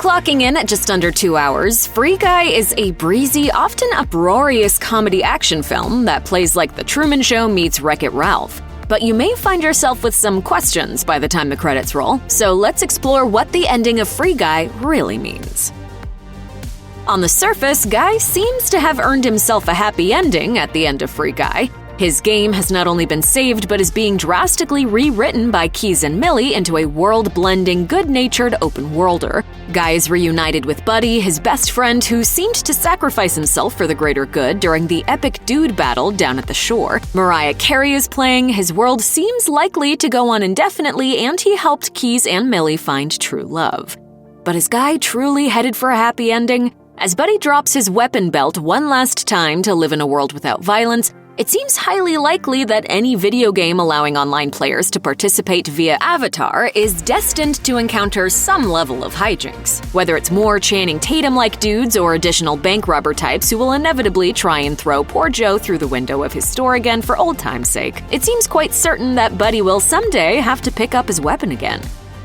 Clocking in at just under 2 hours, Free Guy is a breezy, often uproarious comedy action film that plays like The Truman Show meets Wreck-It Ralph. But you may find yourself with some questions by the time the credits roll, so let's explore what the ending of Free Guy really means. On the surface, Guy seems to have earned himself a happy ending at the end of Free Guy. His game has not only been saved, but is being drastically rewritten by Keys and Millie into a world-blending, good-natured open-worlder. Guy is reunited with Buddy, his best friend who seemed to sacrifice himself for the greater good during the epic dude battle down at the shore. Mariah Carey is playing, his world seems likely to go on indefinitely, and he helped Keys and Millie find true love. But is Guy truly headed for a happy ending? As Buddy drops his weapon belt one last time to live in a world without violence, it seems highly likely that any video game allowing online players to participate via avatar is destined to encounter some level of hijinks. Whether it's more Channing Tatum-like dudes or additional bank robber types who will inevitably try and throw poor Joe through the window of his store again for old time's sake, it seems quite certain that Buddy will someday have to pick up his weapon again.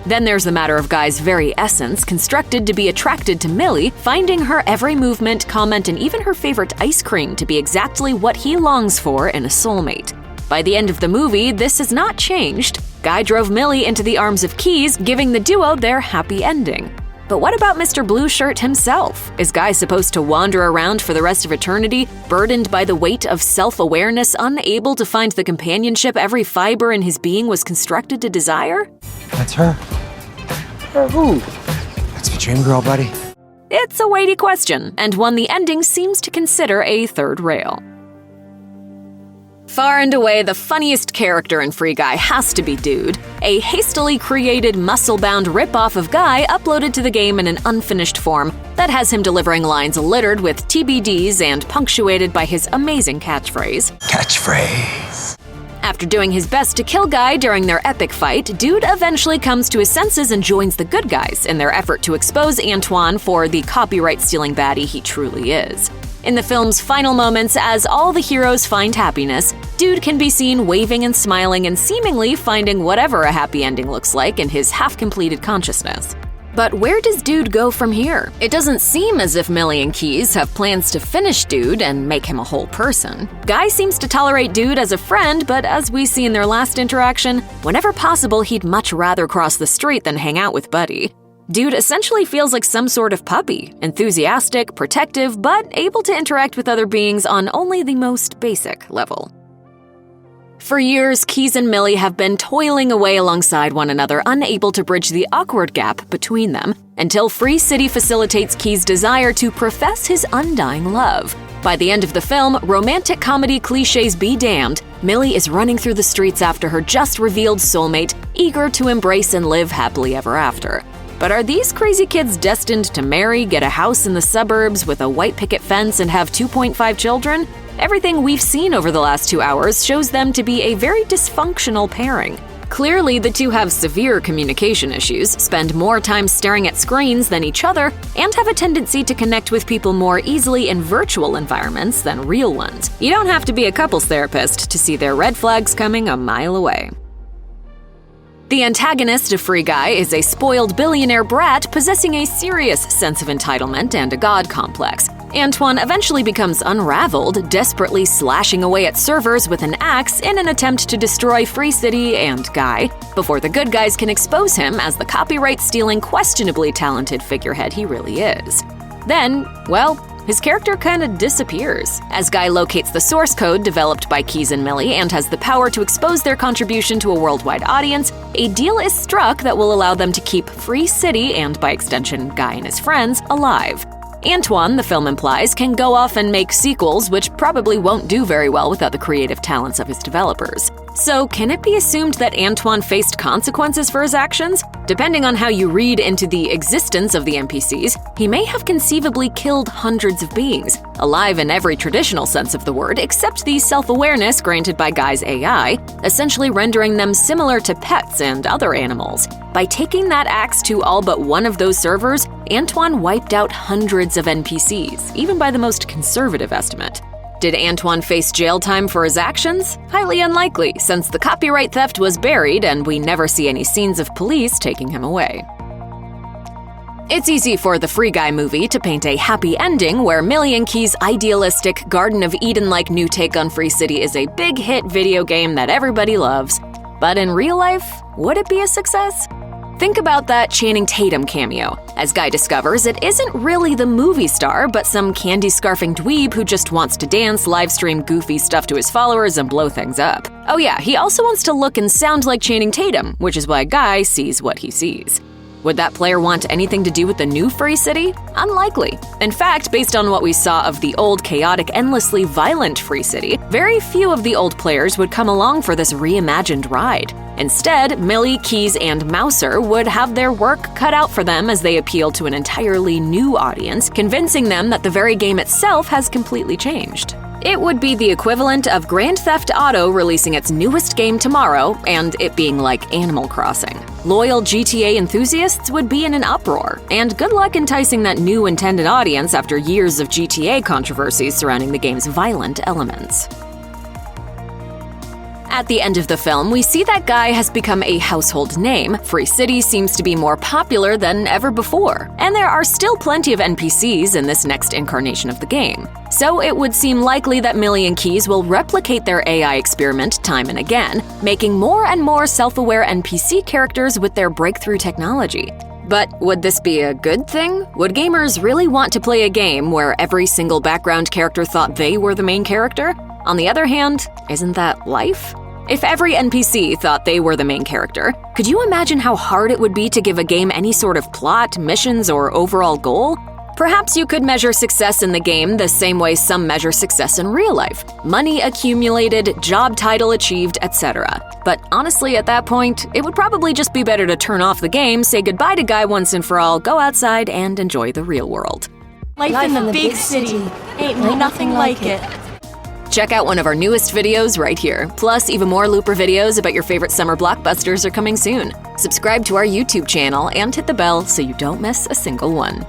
Then there's the matter of Guy's very essence, constructed to be attracted to Millie, finding her every movement, comment, and even her favorite ice cream to be exactly what he longs for in a soulmate. By the end of the movie, this has not changed. Guy drove Millie into the arms of Keys, giving the duo their happy ending. But what about Mr. Blue Shirt himself? Is Guy supposed to wander around for the rest of eternity, burdened by the weight of self-awareness, unable to find the companionship every fiber in his being was constructed to desire? That's her. Her who? That's the dream girl, buddy. It's a weighty question, and one the ending seems to consider a third rail. Far and away, the funniest character in Free Guy has to be Dude, a hastily created, muscle-bound ripoff of Guy uploaded to the game in an unfinished form that has him delivering lines littered with TBDs and punctuated by his amazing catchphrase. Catchphrase. After doing his best to kill Guy during their epic fight, Dude eventually comes to his senses and joins the good guys in their effort to expose Antwan for the copyright-stealing baddie he truly is. In the film's final moments, as all the heroes find happiness, Dude can be seen waving and smiling and seemingly finding whatever a happy ending looks like in his half-completed consciousness. But where does Dude go from here? It doesn't seem as if Millie and Keys have plans to finish Dude and make him a whole person. Guy seems to tolerate Dude as a friend, but as we see in their last interaction, whenever possible he'd much rather cross the street than hang out with Buddy. Dude essentially feels like some sort of puppy, enthusiastic, protective, but able to interact with other beings on only the most basic level. For years, Keys and Millie have been toiling away alongside one another, unable to bridge the awkward gap between them, until Free City facilitates Keys' desire to profess his undying love. By the end of the film, romantic comedy cliches be damned, Millie is running through the streets after her just-revealed soulmate, eager to embrace and live happily ever after. But are these crazy kids destined to marry, get a house in the suburbs with a white picket fence, and have 2.5 children? Everything we've seen over the last 2 hours shows them to be a very dysfunctional pairing. Clearly, the two have severe communication issues, spend more time staring at screens than each other, and have a tendency to connect with people more easily in virtual environments than real ones. You don't have to be a couples therapist to see their red flags coming a mile away. The antagonist of Free Guy is a spoiled billionaire brat possessing a serious sense of entitlement and a god complex. Antwan eventually becomes unraveled, desperately slashing away at servers with an axe in an attempt to destroy Free City and Guy, before the good guys can expose him as the copyright-stealing, questionably talented figurehead he really is. Then, well, his character kinda disappears. As Guy locates the source code developed by Keys and Millie and has the power to expose their contribution to a worldwide audience, a deal is struck that will allow them to keep Free City, and by extension Guy and his friends, alive. Antwan, the film implies, can go off and make sequels, which probably won't do very well without the creative talents of his developers. So, can it be assumed that Antwan faced consequences for his actions? Depending on how you read into the existence of the NPCs, he may have conceivably killed hundreds of beings, alive in every traditional sense of the word, except the self-awareness granted by Guy's AI, essentially rendering them similar to pets and other animals. By taking that axe to all but one of those servers, Antwan wiped out hundreds of NPCs, even by the most conservative estimate. Did Antwan face jail time for his actions? Highly unlikely, since the copyright theft was buried and we never see any scenes of police taking him away. It's easy for the Free Guy movie to paint a happy ending where Millie and Key's idealistic Garden of Eden-like new take on Free City is a big hit video game that everybody loves. But in real life, would it be a success? Think about that Channing Tatum cameo. As Guy discovers, it isn't really the movie star, but some candy-scarfing dweeb who just wants to dance, livestream goofy stuff to his followers, and blow things up. Oh yeah, he also wants to look and sound like Channing Tatum, which is why Guy sees what he sees. Would that player want anything to do with the new Free City? Unlikely. In fact, based on what we saw of the old, chaotic, endlessly violent Free City, very few of the old players would come along for this reimagined ride. Instead, Millie, Keys, and Mouser would have their work cut out for them as they appeal to an entirely new audience, convincing them that the very game itself has completely changed. It would be the equivalent of Grand Theft Auto releasing its newest game tomorrow and it being like Animal Crossing. Loyal GTA enthusiasts would be in an uproar, and good luck enticing that new intended audience after years of GTA controversies surrounding the game's violent elements. At the end of the film, we see that Guy has become a household name, Free City seems to be more popular than ever before, and there are still plenty of NPCs in this next incarnation of the game. So it would seem likely that Millie and Keys will replicate their AI experiment time and again, making more and more self-aware NPC characters with their breakthrough technology. But would this be a good thing? Would gamers really want to play a game where every single background character thought they were the main character? On the other hand, isn't that life? If every NPC thought they were the main character, could you imagine how hard it would be to give a game any sort of plot, missions, or overall goal? Perhaps you could measure success in the game the same way some measure success in real life. Money accumulated, job title achieved, etc. But honestly, at that point, it would probably just be better to turn off the game, say goodbye to Guy once and for all, go outside, and enjoy the real world. Life in the big city. Ain't nothing like it. Check out one of our newest videos right here. Plus, even more Looper videos about your favorite summer blockbusters are coming soon. Subscribe to our YouTube channel and hit the bell so you don't miss a single one.